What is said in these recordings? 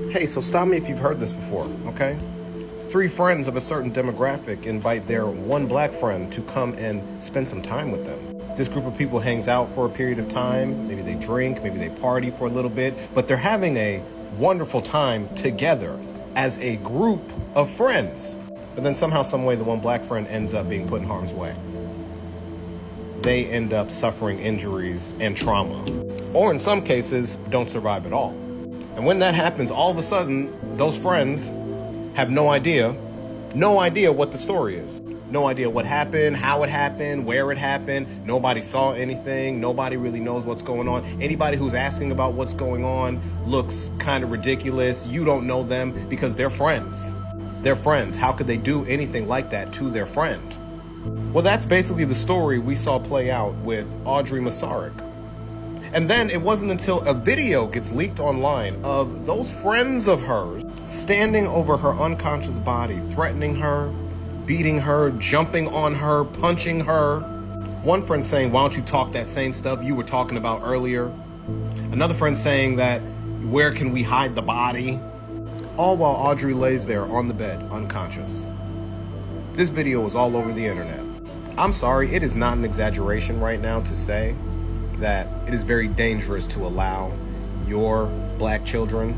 Hey, so stop me if you've heard this before, okay? 3 friends of a certain demographic invite their one black friend to come and spend some time with them. This group of people hangs out for a period of time. Maybe they drink, maybe they party for a little bit, but they're having a wonderful time together as a group of friends. But then somehow, some way, the one black friend ends up being put in harm's way. They end up suffering injuries and trauma, or in some cases, don't survive at all. And when that happens, all of a sudden, those friends have no idea what the story is. No idea what happened, how it happened, where it happened. Nobody saw anything. Nobody really knows what's going on. Anybody who's asking about what's going on looks kind of ridiculous. You don't know them because they're friends. They're friends. How could they do anything like that to their friend? Well, that's basically the story we saw play out with Audrey Masaryk. And then it wasn't until a video gets leaked online of those friends of hers standing over her unconscious body, threatening her, beating her, jumping on her, punching her. One friend saying, "Why don't you talk that same stuff you were talking about earlier?" Another friend saying that, "Where can we hide the body?" All while Audrey lays there on the bed, unconscious. This video was all over the internet. I'm sorry, it is not an exaggeration right now to say that it is very dangerous to allow your black children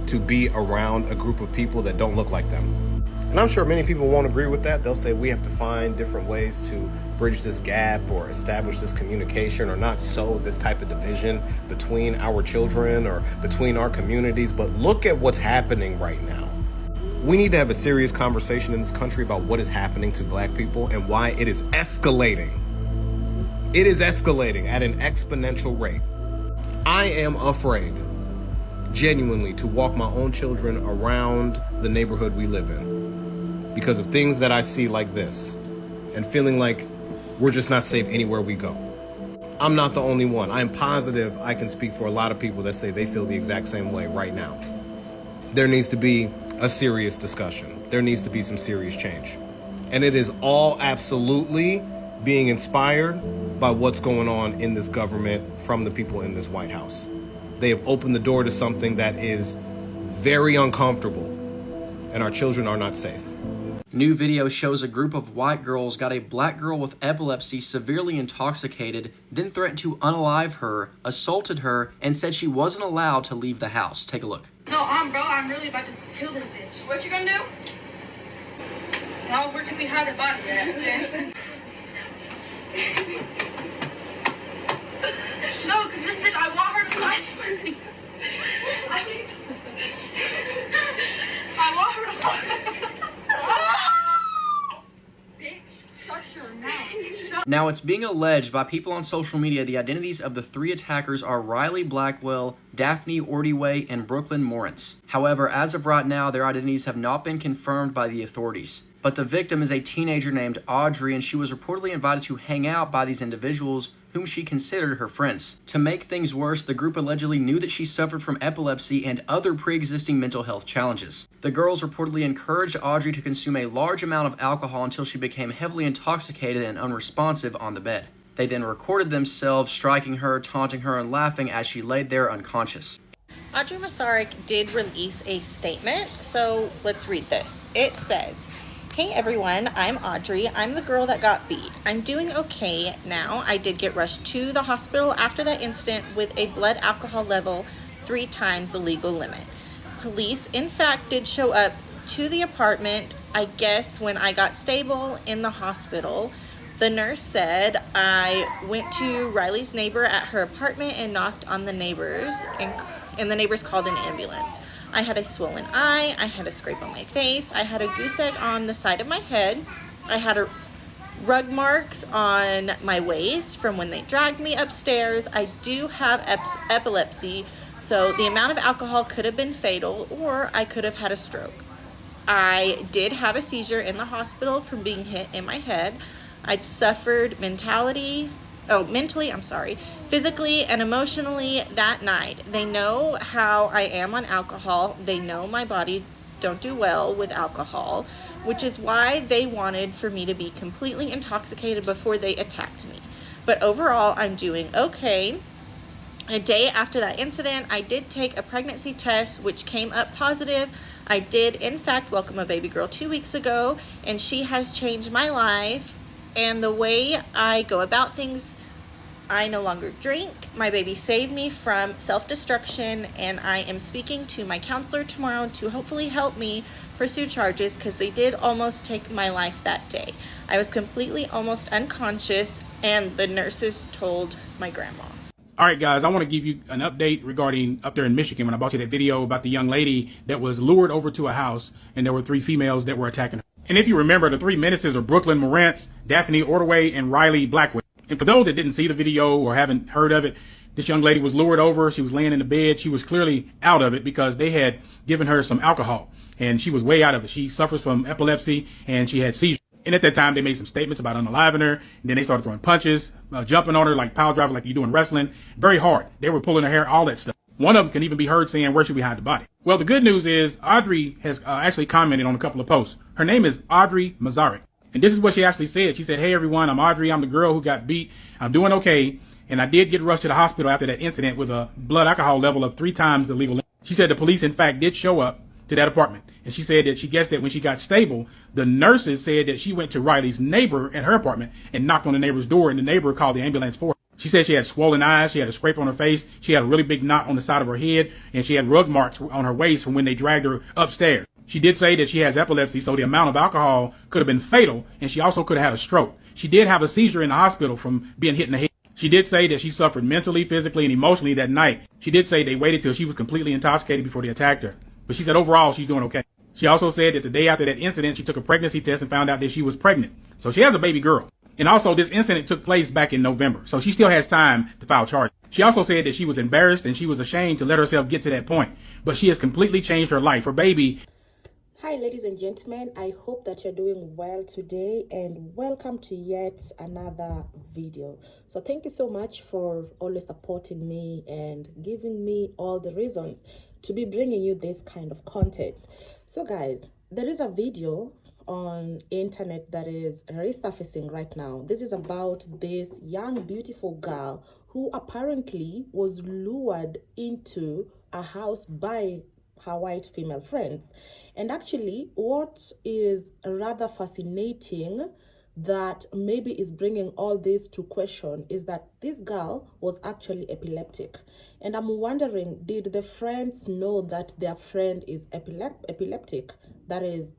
to be around a group of people that don't look like them. And I'm sure many people won't agree with that. They'll say we have to find different ways to bridge this gap or establish this communication or not sow this type of division between our children or between our communities. But look at what's happening right now. We need to have a serious conversation in this country about what is happening to black people and why it is escalating. It is escalating at an exponential rate. I am afraid, genuinely, to walk my own children around the neighborhood we live in because of things that I see like this and feeling like we're just not safe anywhere we go. I'm not the only one. I'm positive I can speak for a lot of people that say they feel the exact same way right now. There needs to be a serious discussion. There needs to be some serious change. And it is all absolutely being inspired by what's going on in this government from the people in this White House. They have opened the door to something that is very uncomfortable, and our children are not safe. New video shows a group of white girls got a black girl with epilepsy severely intoxicated, then threatened to unalive her, assaulted her, and said she wasn't allowed to leave the house. Take a look. No, bro, I'm really about to kill this bitch. What you gonna do? No, where can we hide her body at? No, because this bitch, I want her to fight for me. I want her to fight. Bitch, shut your mouth. Now, it's being alleged by people on social media the identities of the 3 attackers are Riley Blackwell, Daphne Ordway, and Brooklyn Morrance. However, as of right now, their identities have not been confirmed by the authorities. But the victim is a teenager named Audrey, and she was reportedly invited to hang out by these individuals whom she considered her friends. To make things worse, the group allegedly knew that she suffered from epilepsy and other pre-existing mental health challenges. The girls reportedly encouraged Audrey to consume a large amount of alcohol until she became heavily intoxicated and unresponsive on the bed. They then recorded themselves striking her, taunting her, and laughing as she laid there unconscious. Audrey Masaryk did release a statement, so let's read this. It says, "Hey everyone, I'm Audrey. I'm the girl that got beat. I'm doing okay now. I did get rushed to the hospital after that incident with a blood alcohol level 3 times the legal limit. Police, in fact, did show up to the apartment, I guess, when I got stable in the hospital. The nurse said I went to Riley's neighbor at her apartment and knocked on the neighbors, and the neighbors called an ambulance. I had a swollen eye, I had a scrape on my face, I had a goose egg on the side of my head, I had rug marks on my waist from when they dragged me upstairs. I do have epilepsy, so the amount of alcohol could have been fatal, or I could have had a stroke. I did have a seizure in the hospital from being hit in my head. I'd suffered mentally, physically and emotionally that night. They know how I am on alcohol. They know my body don't do well with alcohol, which is why they wanted for me to be completely intoxicated before they attacked me. But overall, I'm doing okay. A day after that incident, I did take a pregnancy test, which came up positive. I did, in fact, welcome a baby girl 2 weeks ago, and she has changed my life and the way I go about things. I no longer drink. My baby saved me from self-destruction, and I am speaking to my counselor tomorrow to hopefully help me pursue charges, because they did almost take my life that day. I was completely almost unconscious, and the nurses told my grandma. All right, guys, I want to give you an update regarding up there in Michigan when I brought you that video about the young lady that was lured over to a house and there were 3 females that were attacking her. And if you remember, the 3 menaces are Brooklyn Morantz, Daphne Ordway, and Riley Blackwell. And for those that didn't see the video or haven't heard of it, this young lady was lured over. She was laying in the bed. She was clearly out of it because they had given her some alcohol and she was way out of it. She suffers from epilepsy and she had seizures. And at that time, they made some statements about unaliving her. And then they started throwing punches, jumping on her like pile driver, like you do in wrestling. Very hard. They were pulling her hair, all that stuff. One of them can even be heard saying, "Where should we hide the body?" Well, the good news is Audrey has actually commented on a couple of posts. Her name is Audrey Mazarek. And this is what she actually said. She said, "Hey, everyone, I'm Audrey. I'm the girl who got beat. I'm doing okay. And I did get rushed to the hospital after that incident with a blood alcohol level of 3 times the legal limit." She said the police, in fact, did show up to that apartment. And she said that she guessed that when she got stable, the nurses said that she went to Riley's neighbor at her apartment and knocked on the neighbor's door, and the neighbor called the ambulance for her. She said she had swollen eyes, she had a scrape on her face, she had a really big knot on the side of her head, and she had rug marks on her waist from when they dragged her upstairs. She did say that she has epilepsy, so the amount of alcohol could have been fatal, and she also could have had a stroke. She did have a seizure in the hospital from being hit in the head. She did say that she suffered mentally, physically, and emotionally that night. She did say they waited till she was completely intoxicated before they attacked her. But she said overall she's doing okay. She also said that the day after that incident, she took a pregnancy test and found out that she was pregnant. So she has a baby girl. And also this incident took place back in November. So she still has time to file charges. She also said that she was embarrassed and she was ashamed to let herself get to that point. But she has completely changed her life. Her baby. Hi ladies and gentlemen, I hope that you're doing well today and welcome to yet another video. So thank you so much for always supporting me and giving me all the reasons to be bringing you this kind of content. So guys, there is a video on internet that is resurfacing right now. This is about this young beautiful girl who apparently was lured into a house by her white female friends. And actually what is rather fascinating that maybe is bringing all this to question is that this girl was actually epileptic. And I'm wondering, did the friends know that their friend is epileptic? That is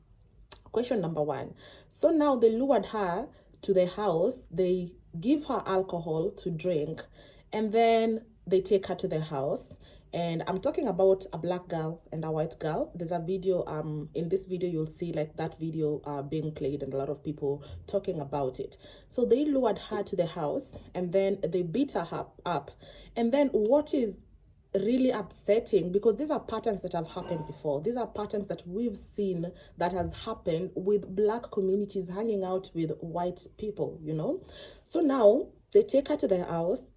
question number 1. So now they lured her to the house, they give her alcohol to drink, and then they take her to the house. And I'm talking about a black girl and a white girl. There's a video, in this video you'll see like that video being played and a lot of people talking about it. So they lured her to the house and then they beat her up. And then what is really upsetting, because these are patterns that have happened before. These are patterns that we've seen that has happened with black communities hanging out with white people, you know. So now they take her to the house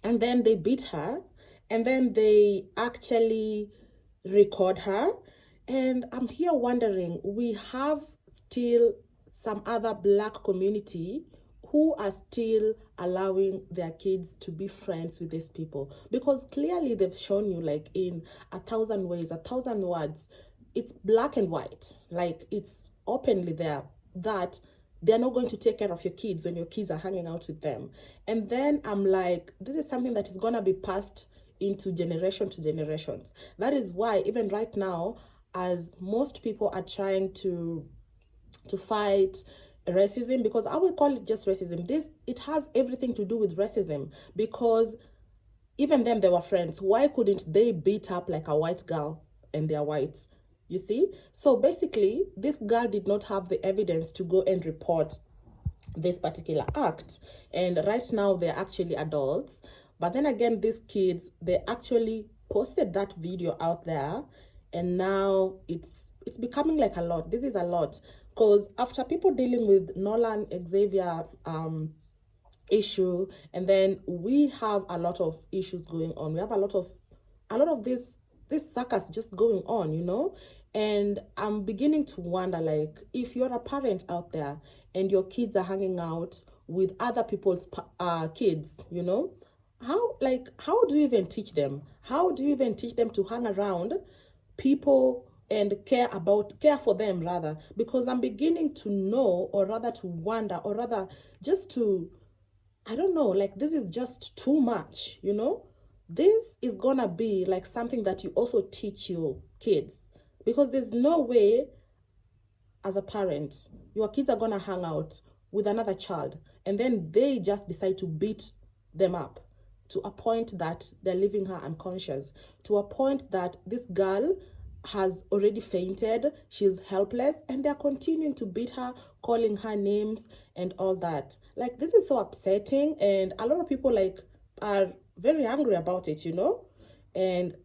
and then they beat her. And then they actually record her. And I'm here wondering, we have still some other black community who are still allowing their kids to be friends with these people. Because clearly they've shown you like in 1,000 ways, 1,000 words, it's black and white. Like it's openly there that they're not going to take care of your kids when your kids are hanging out with them. And then I'm like, this is something that is going to be passed into generation to generations. That is why even right now, as most people are trying to fight racism, because I would call it just racism, it has everything to do with racism, because even them, they were friends. Why couldn't they beat up like a white girl and they're whites? You see? So basically this girl did not have the evidence to go and report this particular act, and right now they're actually adults. But then again, these kids, they actually posted that video out there, and now it's becoming like a lot. This is a lot, because after people dealing with Nolan Xavier issue, and then we have a lot of issues going on. We have a lot of this circus just going on, you know. And I'm beginning to wonder, like, if you're a parent out there and your kids are hanging out with other people's kids, you know, how do you even teach them? How do you even teach them to hang around people and care for them, rather? Because I'm beginning to know, or rather to wonder, or rather just to, I don't know, like, this is just too much, you know? This is gonna be like something that you also teach your kids, because there's no way as a parent your kids are gonna hang out with another child and then they just decide to beat them up to a point that they're leaving her unconscious, to a point that this girl has already fainted, she's helpless, and they're continuing to beat her, calling her names and all that. Like, this is so upsetting, and a lot of people like are very angry about it, you know? And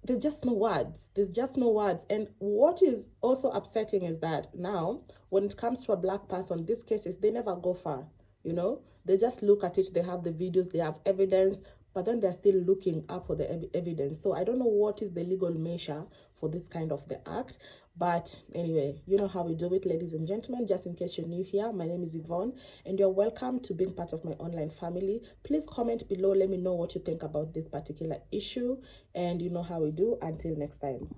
there's just no words. There's just no words. And what is also upsetting is that now, when it comes to a black person, these cases, they never go far, you know? They just look at it, they have the videos, they have evidence, but then they're still looking up for the evidence. So I don't know what is the legal measure for this kind of the act. But anyway, you know how we do it, ladies and gentlemen. Just in case you're new here, my name is Yvonne, and you're welcome to being part of my online family. Please comment below, let me know what you think about this particular issue, and you know how we do. Until next time.